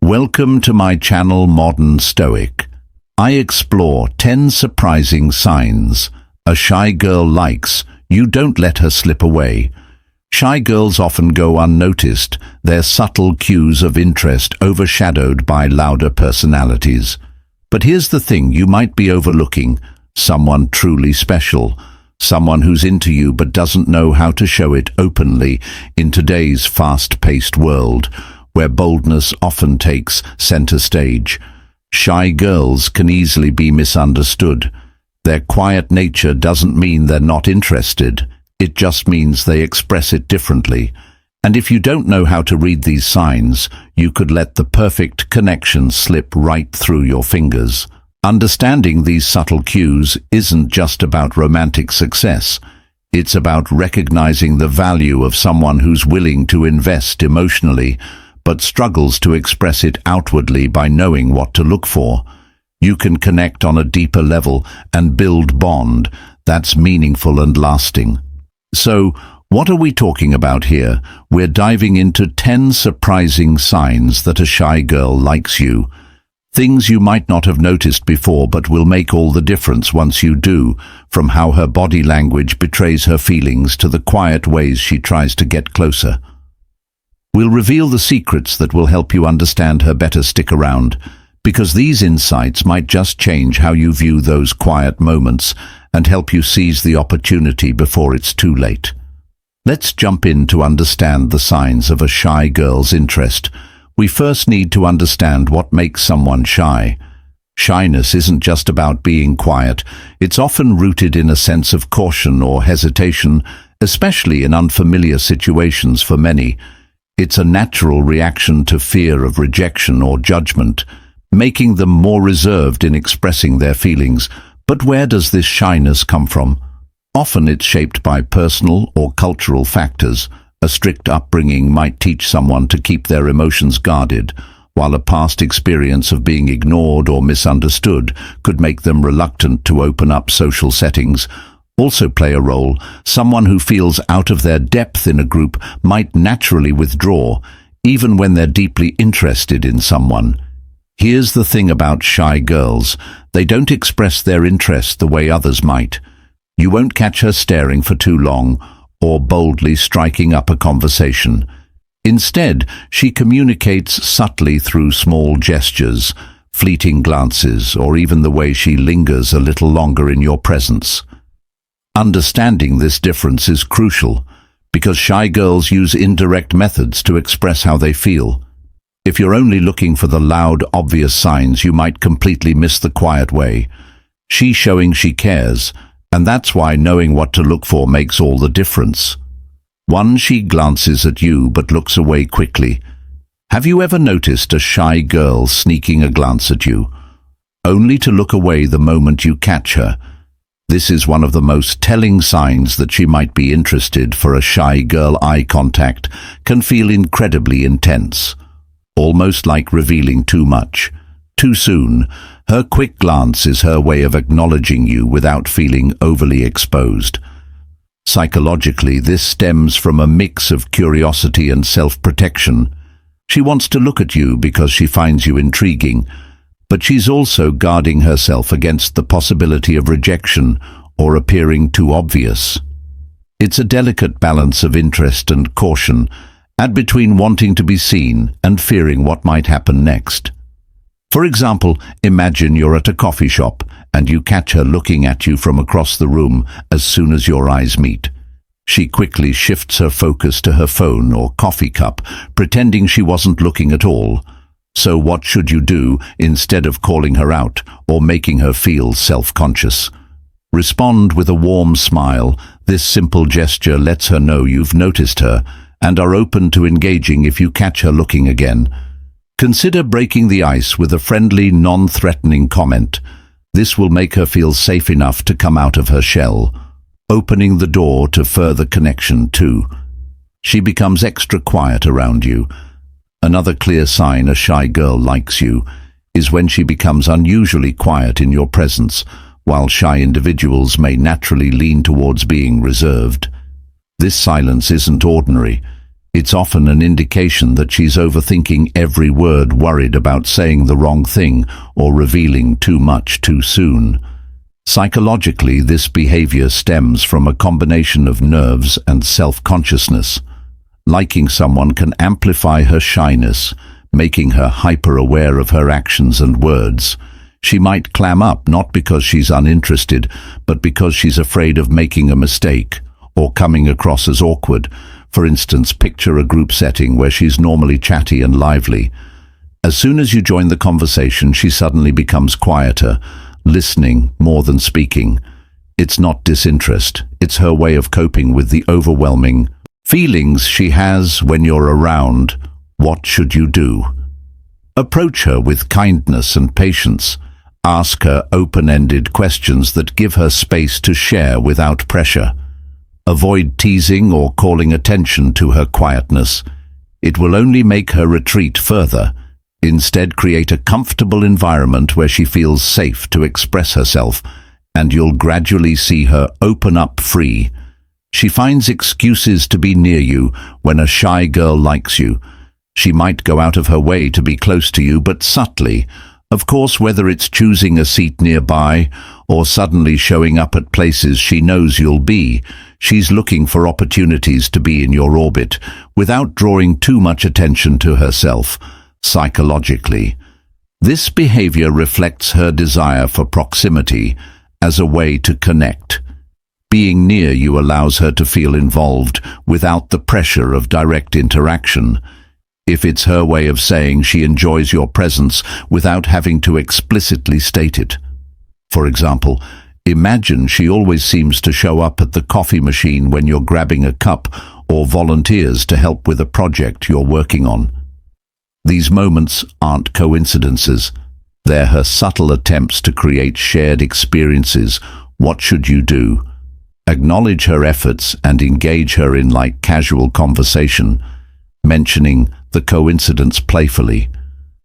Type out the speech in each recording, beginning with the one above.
Welcome to my channel Modern Stoic. I explore 10 surprising signs a shy girl likes. You don't let her slip away. Shy girls often go unnoticed, their subtle cues of interest overshadowed by louder personalities. But here's the thing you might be overlooking: someone truly special, someone who's into you but doesn't know how to show it openly in today's fast-paced world, where boldness often takes center stage. Shy girls can easily be misunderstood. Their quiet nature doesn't mean they're not interested. It just means they express it differently. And if you don't know how to read these signs, you could let the perfect connection slip right through your fingers. Understanding these subtle cues isn't just about romantic success. It's about recognizing the value of someone who's willing to invest emotionally, but struggles to express it outwardly. By knowing what to look for, you can connect on a deeper level and build bond that's meaningful and lasting. So, what are we talking about here? We're diving into 10 surprising signs that a shy girl likes you. Things you might not have noticed before but will make all the difference once you do, from how her body language betrays her feelings to the quiet ways she tries to get closer. We'll reveal the secrets that will help you understand her better. Stick around, because these insights might just change how you view those quiet moments and help you seize the opportunity before it's too late. Let's jump in to understand the signs of a shy girl's interest. We first need to understand what makes someone shy. Shyness isn't just about being quiet. It's often rooted in a sense of caution or hesitation, especially in unfamiliar situations for many. It's a natural reaction to fear of rejection or judgment, making them more reserved in expressing their feelings. But where does this shyness come from? Often it's shaped by personal or cultural factors. A strict upbringing might teach someone to keep their emotions guarded, while a past experience of being ignored or misunderstood could make them reluctant to open up. Social settings also play a role. Someone who feels out of their depth in a group might naturally withdraw, even when they're deeply interested in someone. Here's the thing about shy girls: they don't express their interest the way others might. You won't catch her staring for too long or boldly striking up a conversation. Instead, she communicates subtly through small gestures, fleeting glances, or even the way she lingers a little longer in your presence. Understanding this difference is crucial, because shy girls use indirect methods to express how they feel. If you're only looking for the loud, obvious signs, you might completely miss the quiet way. She's showing she cares, and that's why knowing what to look for makes all the difference. 1. She glances at you but looks away quickly. Have you ever noticed a shy girl sneaking a glance at you, only to look away the moment you catch her? This is one of the most telling signs that she might be interested. For a shy girl, eye contact can feel incredibly intense, almost like revealing too much too soon. Her quick glance is her way of acknowledging you without feeling overly exposed. Psychologically, this stems from a mix of curiosity and self-protection. She wants to look at you because she finds you intriguing, but she's also guarding herself against the possibility of rejection or appearing too obvious. It's a delicate balance of interest and caution, between wanting to be seen and fearing what might happen next. For example, imagine you're at a coffee shop and you catch her looking at you from across the room. As soon as your eyes meet, she quickly shifts her focus to her phone or coffee cup, pretending she wasn't looking at all. So what should you do instead of calling her out or making her feel self-conscious? Respond with a warm smile. This simple gesture lets her know you've noticed her and are open to engaging if you catch her looking again. Consider breaking the ice with a friendly, non-threatening comment. This will make her feel safe enough to come out of her shell, opening the door to further connection too. She becomes extra quiet around you. Another clear sign a shy girl likes you is when she becomes unusually quiet in your presence. While shy individuals may naturally lean towards being reserved, this silence isn't ordinary. It's often an indication that she's overthinking every word, worried about saying the wrong thing or revealing too much too soon. Psychologically, this behavior stems from a combination of nerves and self-consciousness. Liking someone can amplify her shyness, making her hyper-aware of her actions and words. She might clam up not because she's uninterested, but because she's afraid of making a mistake or coming across as awkward. For instance, picture a group setting where she's normally chatty and lively. As soon as you join the conversation, she suddenly becomes quieter, listening more than speaking. It's not disinterest, it's her way of coping with the overwhelming feelings she has when you're around. What should you do? Approach her with kindness and patience. Ask her open-ended questions that give her space to share without pressure. Avoid teasing or calling attention to her quietness. It will only make her retreat further. Instead, create a comfortable environment where she feels safe to express herself, and you'll gradually see her open up free. She finds excuses to be near you when a shy girl likes you. She might go out of her way to be close to you, but subtly. Of course, whether it's choosing a seat nearby or suddenly showing up at places she knows you'll be, she's looking for opportunities to be in your orbit without drawing too much attention to herself. Psychologically, this behavior reflects her desire for proximity as a way to connect. Being near you allows her to feel involved without the pressure of direct interaction. If it's her way of saying she enjoys your presence without having to explicitly state it. For example, imagine she always seems to show up at the coffee machine when you're grabbing a cup or volunteers to help with a project you're working on. These moments aren't coincidences. They're her subtle attempts to create shared experiences. What should you do? Acknowledge her efforts and engage her in light casual conversation, mentioning the coincidence playfully.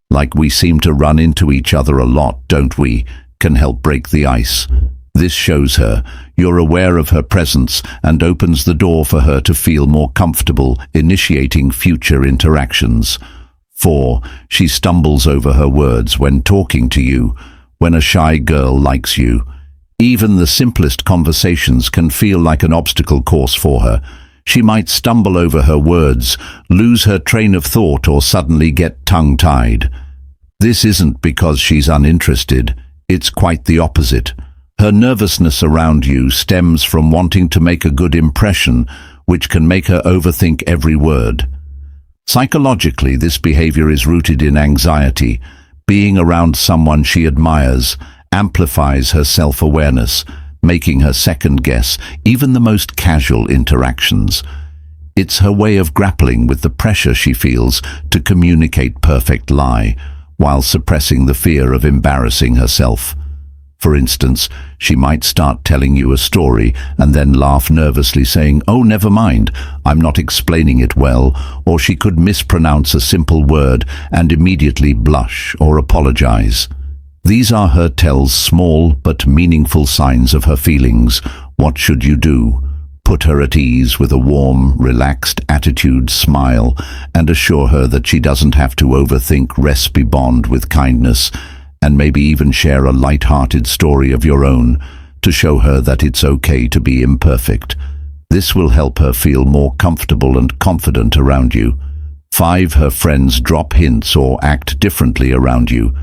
Like we seem to run into each other a lot, don't we? Can help break the ice. This shows her you're aware of her presence and opens the door for her to feel more comfortable initiating future interactions. 4. She stumbles over her words when talking to you. When a shy girl likes you, even the simplest conversations can feel like an obstacle course for her. She might stumble over her words, lose her train of thought, or suddenly get tongue-tied. This isn't because she's uninterested, it's quite the opposite. Her nervousness around you stems from wanting to make a good impression, which can make her overthink every word. Psychologically, this behavior is rooted in anxiety. Being around someone she admires amplifies her self-awareness, making her second-guess even the most casual interactions. It's her way of grappling with the pressure she feels to communicate perfect lie, while suppressing the fear of embarrassing herself. For instance, she might start telling you a story and then laugh nervously saying, "Oh, never mind, I'm not explaining it well," or she could mispronounce a simple word and immediately blush or apologize. These are her tells, small but meaningful signs of her feelings. What should you do? Put her at ease with a warm, relaxed attitude, smile, and assure her that she doesn't have to overthink. Respond with kindness, and maybe even share a light-hearted story of your own to show her that it's okay to be imperfect. This will help her feel more comfortable and confident around you. 5. Her friends drop hints or act differently around you.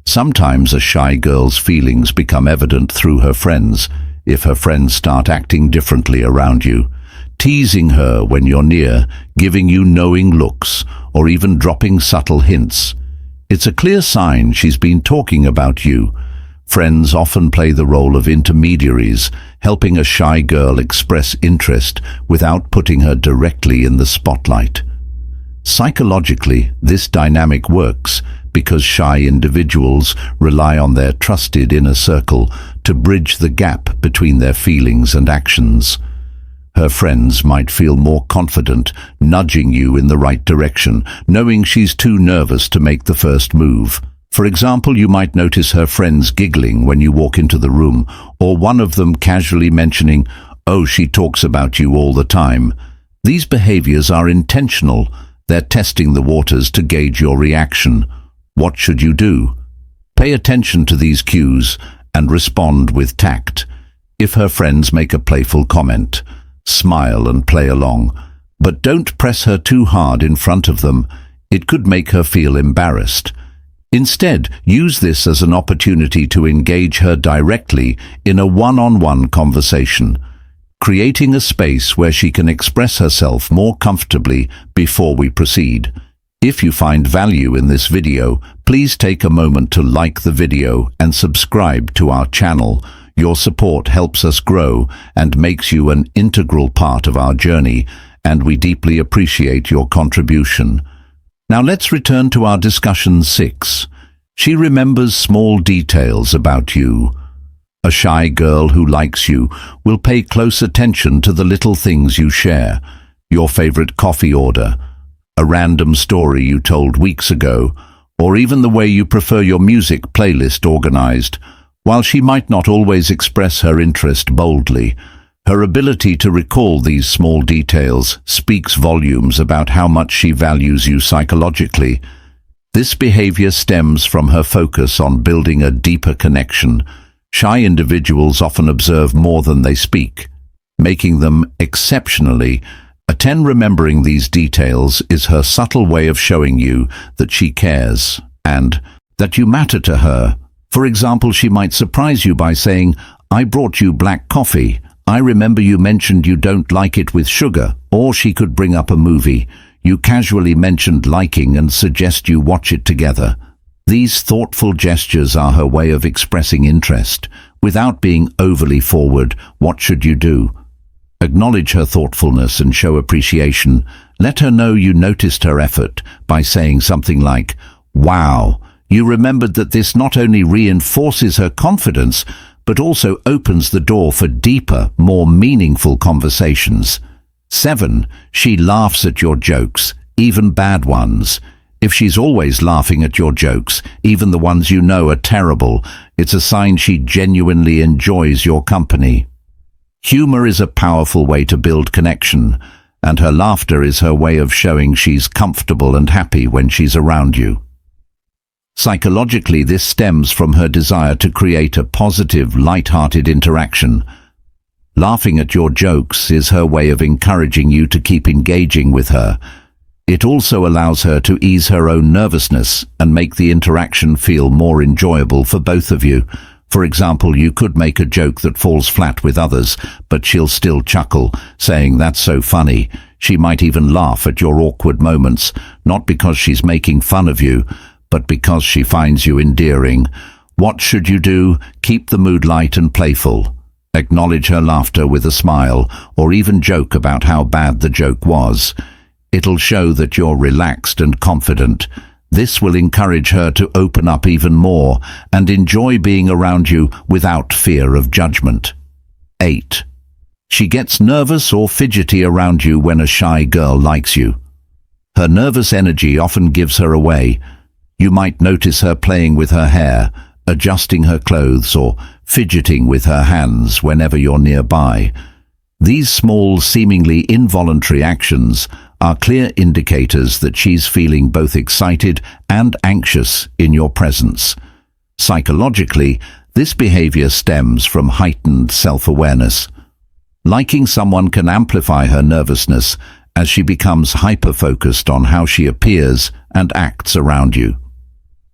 Sometimes a shy girl's feelings become evident through her friends. If her friends start acting differently around you, teasing her when you're near, giving you knowing looks, or even dropping subtle hints, it's a clear sign she's been talking about you. Friends often play the role of intermediaries, helping a shy girl express interest without putting her directly in the spotlight. Psychologically, this dynamic works because shy individuals rely on their trusted inner circle to bridge the gap between their feelings and actions. Her friends might feel more confident, nudging you in the right direction, knowing she's too nervous to make the first move. For example, you might notice her friends giggling when you walk into the room, or one of them casually mentioning, "Oh, she talks about you all the time." These behaviors are intentional. They're testing the waters to gauge your reaction. What should you do? Pay attention to these cues and respond with tact. If her friends make a playful comment, smile and play along, but don't press her too hard in front of them. It could make her feel embarrassed. Instead, use this as an opportunity to engage her directly in a one-on-one conversation, creating a space where she can express herself more comfortably before we proceed. If you find value in this video, please take a moment to like the video and subscribe to our channel. Your support helps us grow and makes you an integral part of our journey, and we deeply appreciate your contribution. Now let's return to our discussion 6. She remembers small details about you. A shy girl who likes you will pay close attention to the little things you share. Your favorite coffee order, a random story you told weeks ago, or even the way you prefer your music playlist organized. While she might not always express her interest boldly, her ability to recall these small details speaks volumes about how much she values you psychologically. This behavior stems from her focus on building a deeper connection. Shy individuals often observe more than they speak, making them exceptionally. Remembering these details is her subtle way of showing you that she cares and that you matter to her. For example, she might surprise you by saying, "I brought you black coffee. I remember you mentioned you don't like it with sugar." Or she could bring up a movie you casually mentioned liking and suggest you watch it together. These thoughtful gestures are her way of expressing interest. Without being overly forward, what should you do? Acknowledge her thoughtfulness and show appreciation. Let her know you noticed her effort by saying something like, "Wow, you remembered that." This not only reinforces her confidence, but also opens the door for deeper, more meaningful conversations. 7. She laughs at your jokes, even bad ones. If she's always laughing at your jokes, even the ones you know are terrible, it's a sign she genuinely enjoys your company. Humor is a powerful way to build connection, and her laughter is her way of showing she's comfortable and happy when she's around you. Psychologically, this stems from her desire to create a positive, light-hearted interaction. Laughing at your jokes is her way of encouraging you to keep engaging with her. It also allows her to ease her own nervousness and make the interaction feel more enjoyable for both of you. For example, you could make a joke that falls flat with others, but she'll still chuckle, saying, "That's so funny." She might even laugh at your awkward moments, not because she's making fun of you, but because she finds you endearing. What should you do? Keep the mood light and playful. Acknowledge her laughter with a smile, or even joke about how bad the joke was. It'll show that you're relaxed and confident. This will encourage her to open up even more and enjoy being around you without fear of judgment. 8. She gets nervous or fidgety around you when a shy girl likes you. Her nervous energy often gives her away. You might notice her playing with her hair, adjusting her clothes, or fidgeting with her hands whenever you're nearby. These small, seemingly involuntary actions are clear indicators that she's feeling both excited and anxious in your presence. Psychologically, this behavior stems from heightened self-awareness. Liking someone can amplify her nervousness as she becomes hyper-focused on how she appears and acts around you.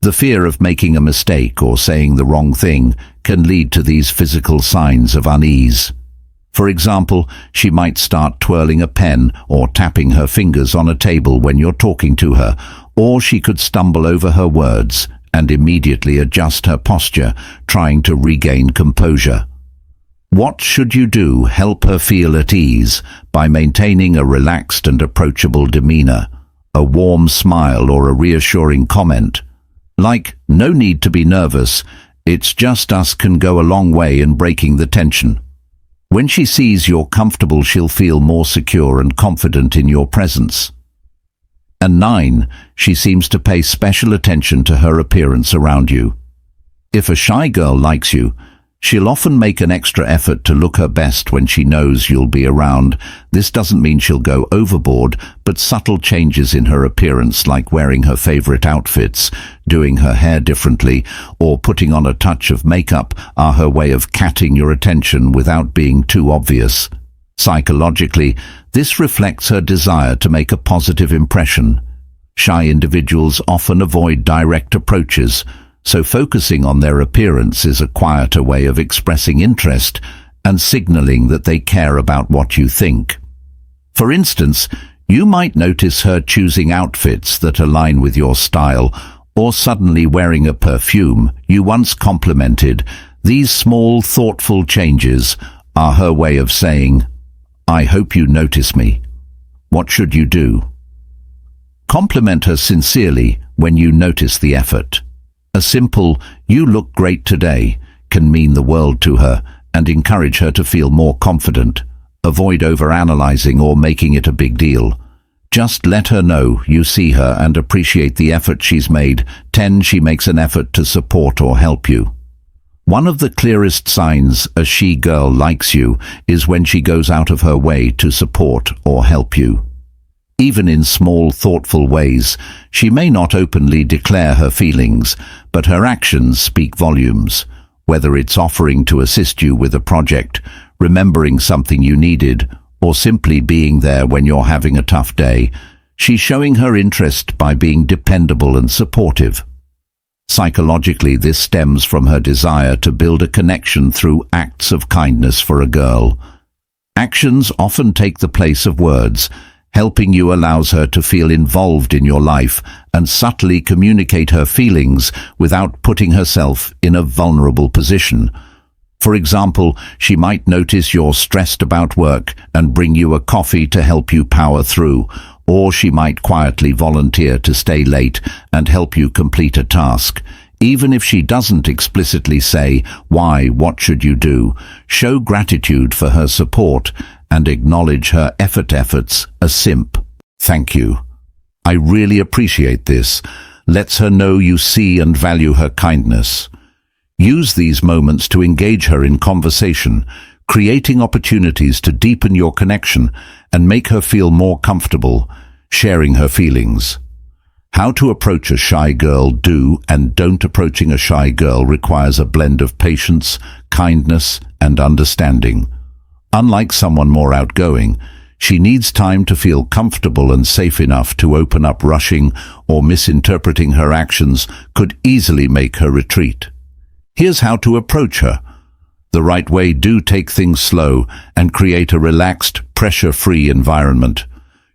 The fear of making a mistake or saying the wrong thing can lead to these physical signs of unease. For example, she might start twirling a pen or tapping her fingers on a table when you're talking to her, or she could stumble over her words and immediately adjust her posture, trying to regain composure. What should you do? Help her feel at ease by maintaining a relaxed and approachable demeanor. A warm smile or a reassuring comment, like, "No need to be nervous, it's just us," can go a long way in breaking the tension. When she sees you're comfortable, she'll feel more secure and confident in your presence. And 9, she seems to pay special attention to her appearance around you. If a shy girl likes you, She'll often make an extra effort to look her best when she knows you'll be around. This doesn't mean she'll go overboard, but subtle changes in her appearance, like wearing her favorite outfits, doing her hair differently, or putting on a touch of makeup, are her way of catching your attention without being too obvious. Psychologically, this reflects her desire to make a positive impression. Shy individuals often avoid direct approaches, so focusing on their appearance is a quieter way of expressing interest and signaling that they care about what you think. For instance, you might notice her choosing outfits that align with your style, or suddenly wearing a perfume you once complimented. These small, thoughtful changes are her way of saying, "I hope you notice me. What should you do?" Compliment her sincerely when you notice the effort. A simple, "You look great today," can mean the world to her and encourage her to feel more confident. Avoid overanalyzing or making it a big deal. Just let her know you see her and appreciate the effort she's made. 10. She makes an effort to support or help you. One of the clearest signs a she-girl likes you is when she goes out of her way to support or help you. Even in small, thoughtful ways, she may not openly declare her feelings, but her actions speak volumes. Whether it's offering to assist you with a project, remembering something you needed, or simply being there when you're having a tough day, she's showing her interest by being dependable and supportive. Psychologically, this stems from her desire to build a connection through acts of kindness for a girl. Actions often take the place of words. Helping you allows her to feel involved in your life and subtly communicate her feelings without putting herself in a vulnerable position. For example, she might notice you're stressed about work and bring you a coffee to help you power through, or she might quietly volunteer to stay late and help you complete a task. Even if she doesn't explicitly say, "Why, what should you do?" show gratitude for her support and acknowledge her efforts. A simp, "Thank you. I really appreciate this," lets her know you see and value her kindness. Use these moments to engage her in conversation, creating opportunities to deepen your connection and make her feel more comfortable sharing her feelings. How to approach a shy girl. Do and don't approaching a shy girl requires a blend of patience, kindness, and understanding. Unlike someone more outgoing, she needs time to feel comfortable and safe enough to open up. Rushing or misinterpreting her actions could easily make her retreat. Here's how to approach her the right way. Do take things slow and create a relaxed, pressure-free environment.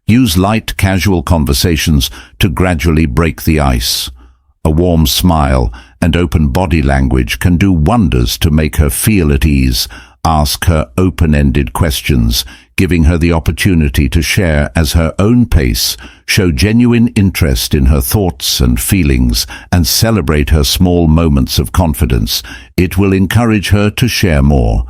Use light, casual conversations to gradually break the ice. A warm smile and open body language can do wonders to make her feel at ease. Ask her open-ended questions, giving her the opportunity to share at her own pace. Show genuine interest in her thoughts and feelings and celebrate her small moments of confidence. It will encourage her to share more.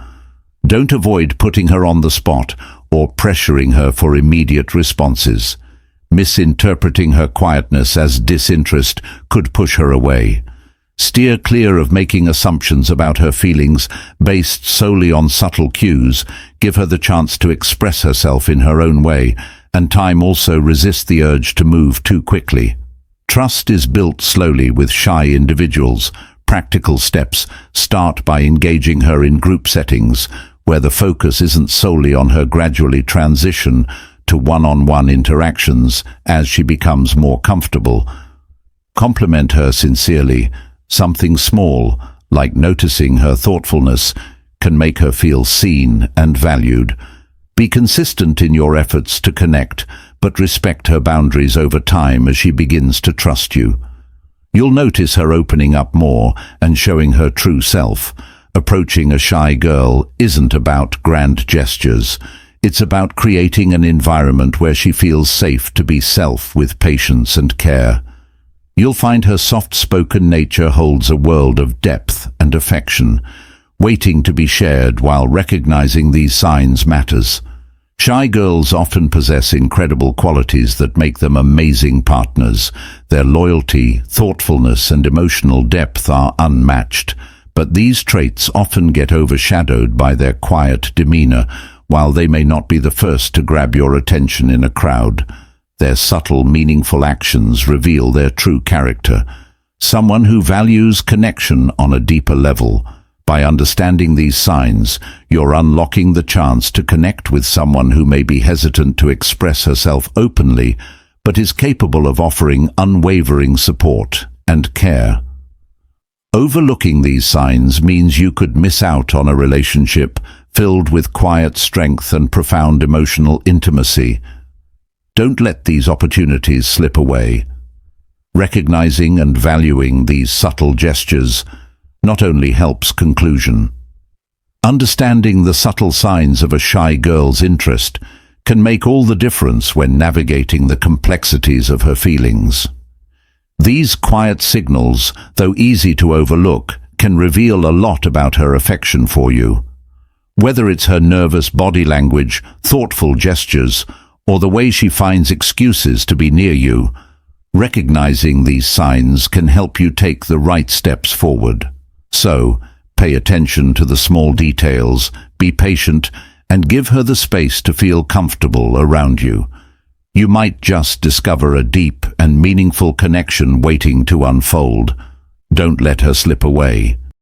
Don't avoid putting her on the spot or pressuring her for immediate responses. Misinterpreting her quietness as disinterest could push her away. Steer clear of making assumptions about her feelings based solely on subtle cues. Give her the chance to express herself in her own way, and time. Also resist the urge to move too quickly. Trust is built slowly with shy individuals. Practical steps. Start by engaging her in group settings, where the focus isn't solely on her. Gradually transition to one-on-one interactions as she becomes more comfortable. Compliment her sincerely. Something small, like noticing her thoughtfulness, can make her feel seen and valued. Be consistent in your efforts to connect, but respect her boundaries over time as she begins to trust you. You'll notice her opening up more and showing her true self. Approaching a shy girl isn't about grand gestures. It's about creating an environment where she feels safe to be self with patience and care. You'll find her soft-spoken nature holds a world of depth and affection, waiting to be shared. While recognizing these signs matters. Shy girls often possess incredible qualities that make them amazing partners. Their loyalty, thoughtfulness, and emotional depth are unmatched. but these traits often get overshadowed by their quiet demeanor. While they may not be the first to grab your attention in a crowd, their subtle, meaningful actions reveal their true character. Someone who values connection on a deeper level. By understanding these signs, you're unlocking the chance to connect with someone who may be hesitant to express herself openly, but is capable of offering unwavering support and care. Overlooking these signs means you could miss out on a relationship filled with quiet strength and profound emotional intimacy. Don't let these opportunities slip away. Recognizing and valuing these subtle gestures not only helps conclusion. Understanding the subtle signs of a shy girl's interest can make all the difference when navigating the complexities of her feelings. These quiet signals, though easy to overlook, can reveal a lot about her affection for you. Whether it's her nervous body language, thoughtful gestures, or the way she finds excuses to be near you, recognizing these signs can help you take the right steps forward. So, pay attention to the small details, be patient, and give her the space to feel comfortable around you. You might just discover a deep and meaningful connection waiting to unfold. Don't let her slip away.